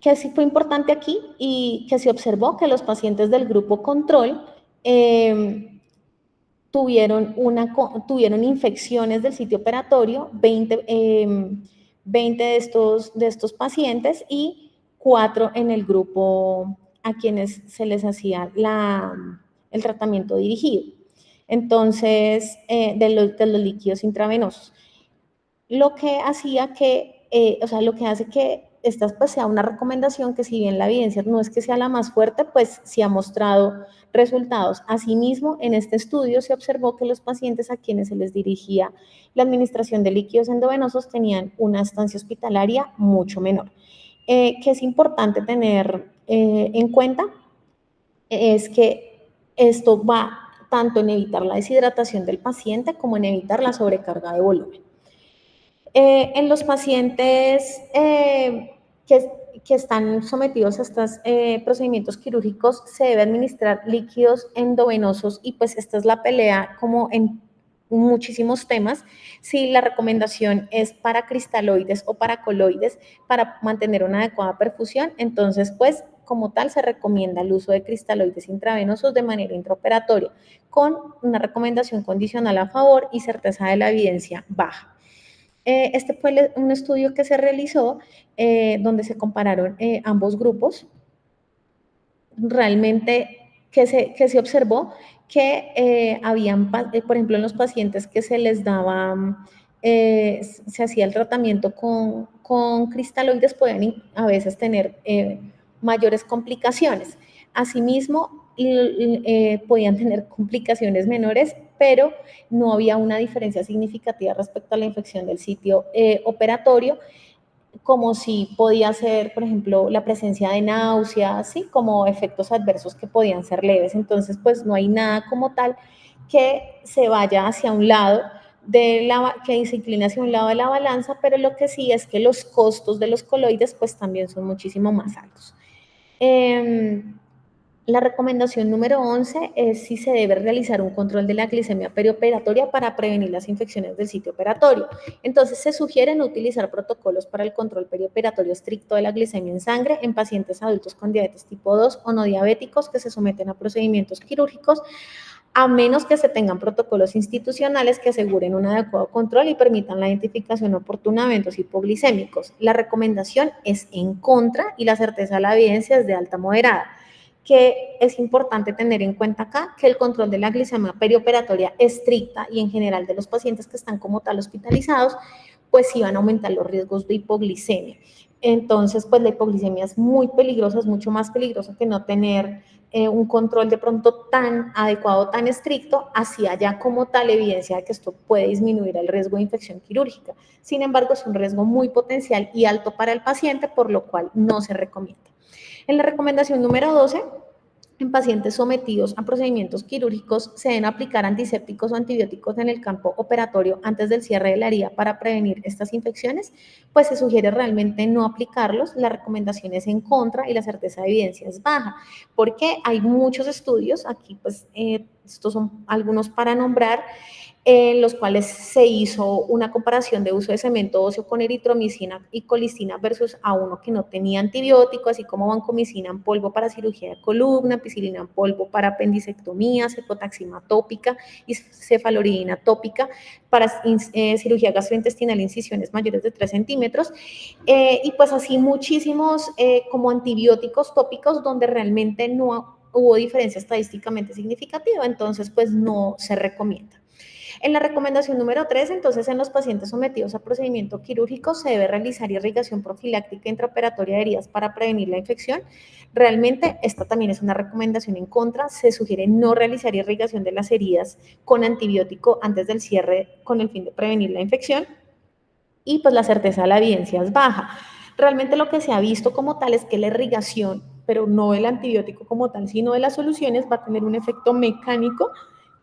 Que sí fue importante aquí y que se observó que los pacientes del grupo control tuvieron infecciones del sitio operatorio, 20 de estos pacientes y 4 en el grupo a quienes se les hacía el tratamiento dirigido. Entonces, de los líquidos intravenosos. Lo que hacía que, lo que hace que esta pues sea una recomendación que, si bien la evidencia no es que sea la más fuerte, pues sí ha mostrado resultados. Asimismo, en este estudio se observó que los pacientes a quienes se les dirigía la administración de líquidos endovenosos tenían una estancia hospitalaria mucho menor. Que es importante tener en cuenta es que esto va tanto en evitar la deshidratación del paciente como en evitar la sobrecarga de volumen. En los pacientes que están sometidos a estos procedimientos quirúrgicos se debe administrar líquidos endovenosos, y pues esta es la pelea como en muchísimos temas, si la recomendación es para cristaloides o para coloides para mantener una adecuada perfusión. Entonces pues como tal se recomienda el uso de cristaloides intravenosos de manera intraoperatoria, con una recomendación condicional a favor y certeza de la evidencia baja. Este fue un estudio que se realizó donde se compararon ambos grupos. Realmente que se observó que habían, por ejemplo, en los pacientes que se les daba, se hacía el tratamiento con cristaloides, pueden a veces tener mayores complicaciones. Asimismo, podían tener complicaciones menores, pero no había una diferencia significativa respecto a la infección del sitio operatorio, como si podía ser, por ejemplo, la presencia de náuseas, ¿sí? Como efectos adversos que podían ser leves. Entonces, pues no hay nada como tal que se vaya hacia un lado que se incline hacia un lado de la balanza, pero lo que sí es que los costos de los coloides pues también son muchísimo más altos. La recomendación número 11 es si se debe realizar un control de la glicemia perioperatoria para prevenir las infecciones del sitio operatorio. Entonces, se sugiere no utilizar protocolos para el control perioperatorio estricto de la glicemia en sangre en pacientes adultos con diabetes tipo 2 o no diabéticos que se someten a procedimientos quirúrgicos, a menos que se tengan protocolos institucionales que aseguren un adecuado control y permitan la identificación oportuna de eventos hipoglicémicos. La recomendación es en contra y la certeza de la evidencia es de alta moderada. Que es importante tener en cuenta acá que el control de la glicemia perioperatoria estricta y en general de los pacientes que están como tal hospitalizados, pues sí van a aumentar los riesgos de hipoglicemia. Entonces, pues la hipoglicemia es muy peligrosa, es mucho más peligrosa que no tener un control de pronto tan adecuado, tan estricto, así haya como tal evidencia de que esto puede disminuir el riesgo de infección quirúrgica. Sin embargo, es un riesgo muy potencial y alto para el paciente, por lo cual no se recomienda. En la recomendación número 12, en pacientes sometidos a procedimientos quirúrgicos se deben aplicar antisépticos o antibióticos en el campo operatorio antes del cierre de la herida para prevenir estas infecciones, pues se sugiere realmente no aplicarlos. La recomendación es en contra y la certeza de evidencia es baja, porque hay muchos estudios, aquí pues estos son algunos para nombrar, en los cuales se hizo una comparación de uso de cemento óseo con eritromicina y colistina versus a uno que no tenía antibiótico, así como vancomicina en polvo para cirugía de columna, ampicilina en polvo para apendicectomía, cefotaxima tópica y cefaloridina tópica para cirugía gastrointestinal, incisiones mayores de 3 centímetros, y pues así muchísimos como antibióticos tópicos donde realmente no hubo diferencia estadísticamente significativa, entonces pues no se recomienda. En la recomendación número 3, entonces, en los pacientes sometidos a procedimiento quirúrgico se debe realizar irrigación profiláctica intraoperatoria de heridas para prevenir la infección. Realmente, esta también es una recomendación en contra. Se sugiere no realizar irrigación de las heridas con antibiótico antes del cierre con el fin de prevenir la infección. Y pues la certeza de la evidencia es baja. Realmente lo que se ha visto como tal es que la irrigación, pero no el antibiótico como tal, sino de las soluciones, va a tener un efecto mecánico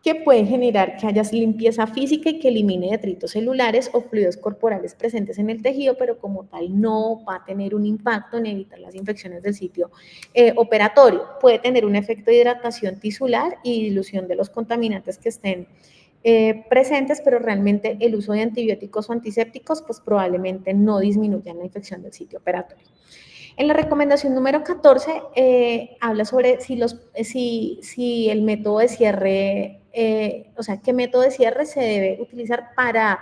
que puede generar que haya limpieza física y que elimine detritos celulares o fluidos corporales presentes en el tejido, pero como tal no va a tener un impacto en evitar las infecciones del sitio operatorio. Puede tener un efecto de hidratación tisular y dilución de los contaminantes que estén presentes, pero realmente el uso de antibióticos o antisépticos pues probablemente no disminuyan la infección del sitio operatorio. En la recomendación número 14 habla sobre si el método de cierre, o sea, qué método de cierre se debe utilizar para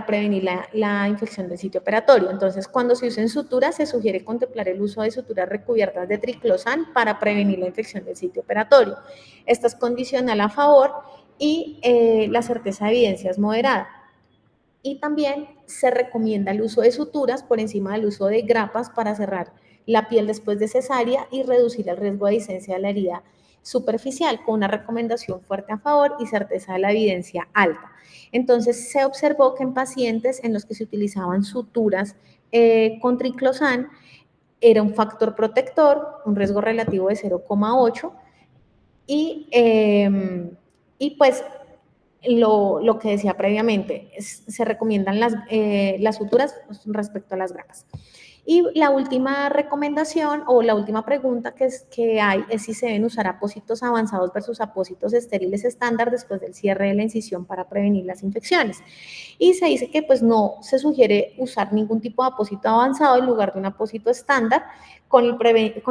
prevenir la infección del sitio operatorio. Entonces, cuando se usen suturas, se sugiere contemplar el uso de suturas recubiertas de triclosan para prevenir la infección del sitio operatorio. Esta es condicional a favor y la certeza de evidencia es moderada. Y también se recomienda el uso de suturas por encima del uso de grapas para cerrar la piel después de cesárea y reducir el riesgo de adherencia de la herida superficial, con una recomendación fuerte a favor y certeza de la evidencia alta. Entonces, se observó que en pacientes en los que se utilizaban suturas con triclosan era un factor protector, un riesgo relativo de 0,8 y pues lo que decía previamente, se recomiendan las suturas respecto a las grapas. Y la última recomendación o la última pregunta que hay es si se deben usar apósitos avanzados versus apósitos estériles estándar después del cierre de la incisión para prevenir las infecciones. Y se dice que pues no se sugiere usar ningún tipo de apósito avanzado en lugar de un apósito estándar con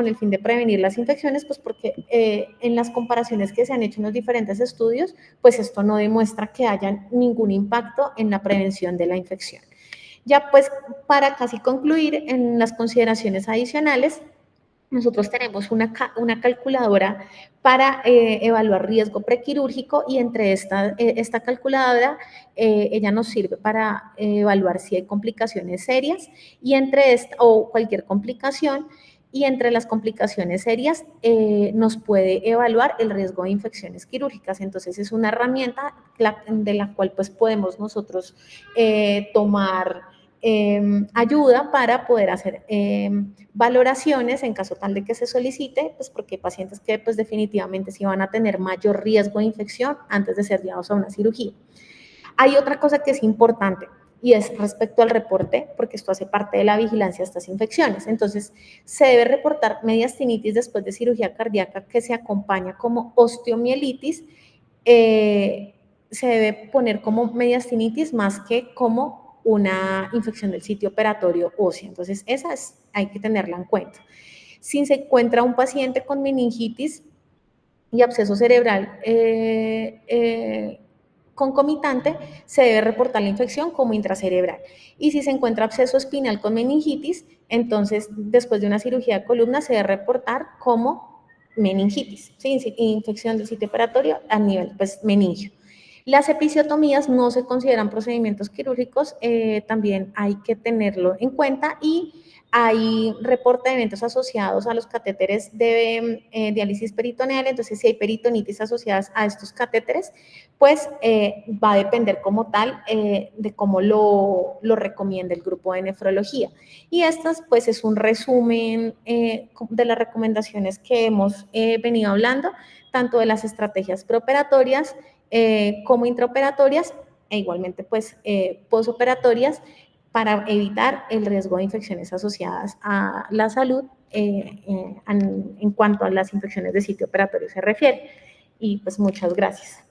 el fin de prevenir las infecciones, pues porque en las comparaciones que se han hecho en los diferentes estudios, pues esto no demuestra que haya ningún impacto en la prevención de la infección. Ya pues para casi concluir en las consideraciones adicionales, nosotros tenemos una calculadora para evaluar riesgo prequirúrgico y entre esta calculadora, ella nos sirve para evaluar si hay complicaciones serias y o cualquier complicación, y entre las complicaciones serias nos puede evaluar el riesgo de infecciones quirúrgicas. Entonces es una herramienta de la cual pues podemos nosotros tomar ayuda para poder hacer valoraciones en caso tal de que se solicite, pues porque hay pacientes que pues definitivamente sí van a tener mayor riesgo de infección antes de ser llevados a una cirugía. Hay otra cosa que es importante y es respecto al reporte, porque esto hace parte de la vigilancia de estas infecciones. Entonces, se debe reportar mediastinitis después de cirugía cardíaca que se acompaña como osteomielitis. Se debe poner como mediastinitis más que como una infección del sitio operatorio óseo. Entonces, hay que tenerla en cuenta. Si se encuentra un paciente con meningitis y absceso cerebral concomitante, se debe reportar la infección como intracerebral. Y si se encuentra absceso espinal con meningitis, entonces después de una cirugía de columna se debe reportar como meningitis, ¿sí? Infección del sitio operatorio a nivel pues, meningio. Las episiotomías no se consideran procedimientos quirúrgicos, también hay que tenerlo en cuenta, y hay reporte de eventos asociados a los catéteres de diálisis peritoneal. Entonces si hay peritonitis asociadas a estos catéteres, pues va a depender como tal de cómo lo recomienda el grupo de nefrología. Y estas pues es un resumen de las recomendaciones que hemos venido hablando, tanto de las estrategias preoperatorias como intraoperatorias e igualmente pues posoperatorias, para evitar el riesgo de infecciones asociadas a la salud en cuanto a las infecciones de sitio operatorio se refiere. Y pues muchas gracias.